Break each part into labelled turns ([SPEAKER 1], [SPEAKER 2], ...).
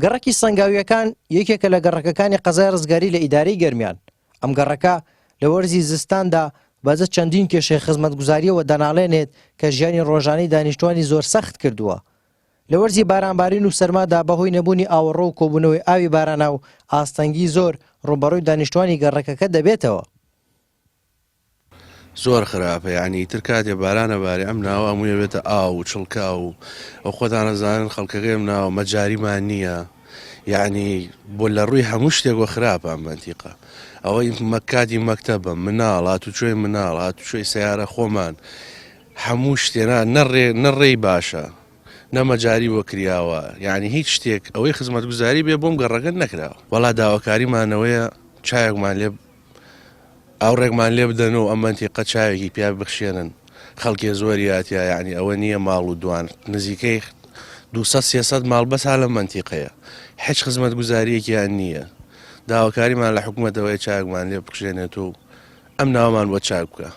[SPEAKER 1] گەڕەکی سەنگاویەکان یەکێکە لە گەڕەکەکانی قەزای ڕزگاری لە ئیدارەی گەرمیان. ئەم گەڕەکە لە وەرزی زستاندا بەجە چەندین کێشەی خزمەتگوزاریەوە دەناڵێنێت کە ژیانی ڕۆژانەی دانیشتوانی زۆر سەخت کردووە. لە وەرزی بارانبارین و سەرمادا بەهۆی نەبوونی ئاوەڕۆ و کۆبوونەوەی ئاوی بارانە و ئاستەنگی زۆر ڕوبەڕووی دانیشتوانی گەڕەکەکە دەبێتەوە.
[SPEAKER 2] زۆر خراپە، یعنی تر کاتێ بارانە بارێ ئەم ناوە هەموویە بێتە ئاو و چڵکا و ئەو خۆتان نەزانن خەڵکەکەی ئەم ناوە مەجاریمان نییە، یعنی بۆ لە ڕووی هەموو شتێک خراپە ئەم منتیقە. ئەوەی مەکاتی مەکتەبە مناڵ هاتوچۆی مناڵ هاتوچۆی سیارە خۆمان هەموو شتێنە نەڕێی باشە نەمەجاری بۆ کراوە، یعنی هیچ شتێک ئەوەی خزمەتگوزاری بێ بۆم گەڕەکە نەکراوە. وەڵا داواکاریمانەوەیە چایەکمان لێ ئاوڕێکمان لێ بدەن و ئەم منتیقە چاوێکی پیا بخشێنن، خەڵکی زۆری هاتیە، یعنی ئەوە نییە ماڵ و دوان نزیکەی 200-300 ماڵ بەسا لە منتیقەیە، هیچ خزمەتگوزاریەکیان نییە. داواکاریمان لە حکوومەتەوەی چاکمان لێ بخشێنێت و ئەم ناومان بۆ چاک بکە.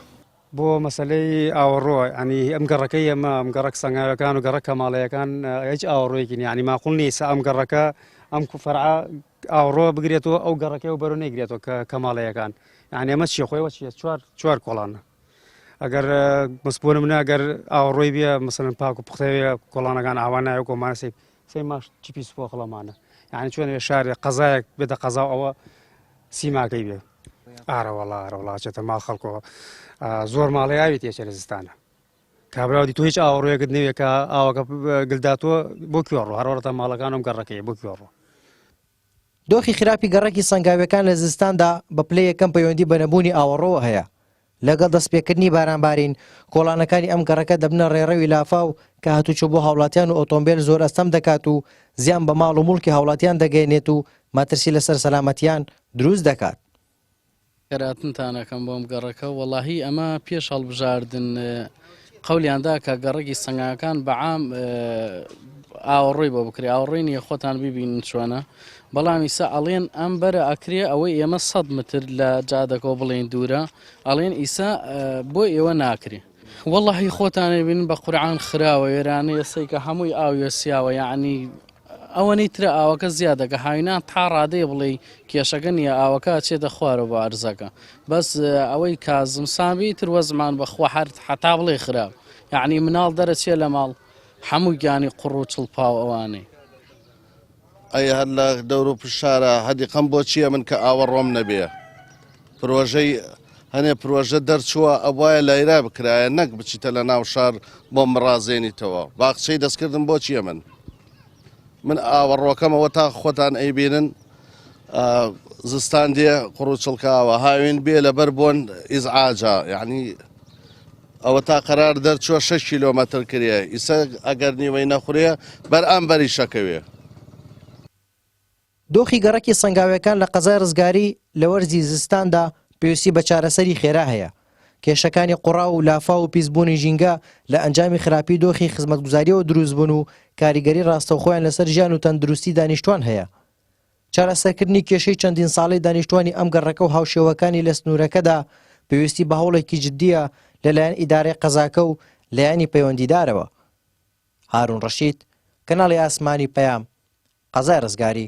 [SPEAKER 3] بۆ مەسلەی ئاوەڕۆ، ینی ئەم گەڕەکەی ئەمە ئەم گەڕک سەنگاوەکان و گەڕک کەماڵەیەکان هیچ ئاوەڕۆیەکی نیە، ینی ماقوڵ نییە ئەم گەڕەکە ئەم فەرعا ئاوەڕۆ بگرێتەوە ئەو گەڕەکەی و بەرەو نەیگرێتەوە کە کەماڵەیەکان، یعنی ئەمە چیە خۆیەوە چیە چوار کۆڵانە. ئەگەر مەسبوونم منە ئەگەر ئاوەڕۆی بێ مەسەلەن پاک و پوختەوێ کۆڵانەکان ئاوا نایە و کۆمانە سەی ماش چیپی سپۆخڵەمانە، یعنی چۆن شارێ قەزایەک بێتە قەزا ئەوە سیماکەی بێ. ئارەوەڵا چێتە ماڵ خەڵکەوە زۆر ماڵی ئاوی تێچێ لە زستانە، کابراودی تۆ هیچ ئاوەڕۆیەکت نەوێت کە ئاوەکە گلداتوە بۆ کوێڕۆ هەروەڵەتە ماڵەکانم گەڕەکەی بۆ کوێڕۆ.
[SPEAKER 1] دۆخی خراپی گەڕەکی سەنگاویەکان لە زستاندا بە پلەی یەکەم پەیوەندی بە نەبوونی ئاوەڕۆوە هەیە. لەگەڵ دەستپێکردنی بارانبارین کۆڵانەکانی ئەم گەڕەکە دەبنە ڕێڕەوی لافا و کە هاتوچۆ بۆ هاوڵاتیان و ئۆتۆمبیل زۆر ئەستەم دەکات و زیان بە ماڵ و موڵکی هاوڵاتیان دەگەێنێت و مەترسی لەسەر سەلامەتیان دروست دەکات.
[SPEAKER 4] گەراتنتانەکەم بۆم گەڕەکە وەڵاهی ئەمە پێش هەڵبژاردن قەولیاندا کە گەڕەکی سەنگاکان بەعام ئاوەڕۆی بۆ بکرێ، ئاوەڕۆی نیە خۆتان ببینن چۆنە، بەڵام ئیسا ئەڵێن ئەم بەرە ئەکرێ ئەوەی ئێمە 100 متر لە جادەکەەوە بڵێن دوورە، ئەڵێن ئیسا بۆ ئێوە ناکرێ. وەڵاهی خۆتانە ببینن بە قورعان خراوە وێرانە یەسەی کە هەمووی ئاویە سیاوە، یعنی ئەوەنەی ترە ئاوەکە زیادەکە هاوینان تا ڕادەیە بڵێ کێشەکە نییە ئاوەکە چێتە خوارەوە بە ئەرزەکە، بەس ئەوەی کازمسامی تر وەزمان بەخوا حتا بڵێ خراپ، یعنی مناڵ دەرەچێ لە ماڵ هەموو گیانی قوڕ و چڵپاو ئەوانەی.
[SPEAKER 5] ئەی هەر لە دەور و پشارە هەدیقەم بۆ چییە من کە ئاوەڕۆم نەبێ، پرۆژەی هەنێ پرۆژە دەرچووە ئەوایە لایرا بکرایە نەک بچیتە لە ناو شار بۆ مڕازێنیتەوە، باخچەی دەستکردم بۆ چییە من ئاوەڕۆکەمەوە تا خۆتان ئەیبینن زستان دێ قوڕ و چڵکاوە هاوین بێ لەبەر بۆن ئیزعاجا، یعنی ئەوە تا قەرار دەرچووە 6 کیلۆمەتر کرێ، ئیسا ئەگەر نیوەی نەخورێ بەرئەم بەری شەکەوێ.
[SPEAKER 1] دۆخی گەڕەکی سەنگاویەکان لە قەزای ڕزگاری لە وەرزی زستاندا پێویستی بە چارەسەری خێرا هەیە. کێشەکانی قوڕا و لافا و پیسبوونی ژینگە لە ئەنجامی خراپی دۆخی خزمەتگوزاریەوە دروست بوون و کاریگەری ڕاستەوخۆیان لەسەر ژیان و تەندروستی دانیشتوان هەیە. چارەسەرکردنی کێشەی چەندین ساڵی دانیشتوانی ئەم گەڕەکە و هاوشێوەکانی لە سنوورەکەدا پێویستی بە هەوڵێکی جددیە لەلایەن ئیدارەی قەزاکە و لایەنی پەیوەندیدارەوە. هارون ڕەشید، کەناڵی ئاسمانی پەیام، قەزای ڕزگاری.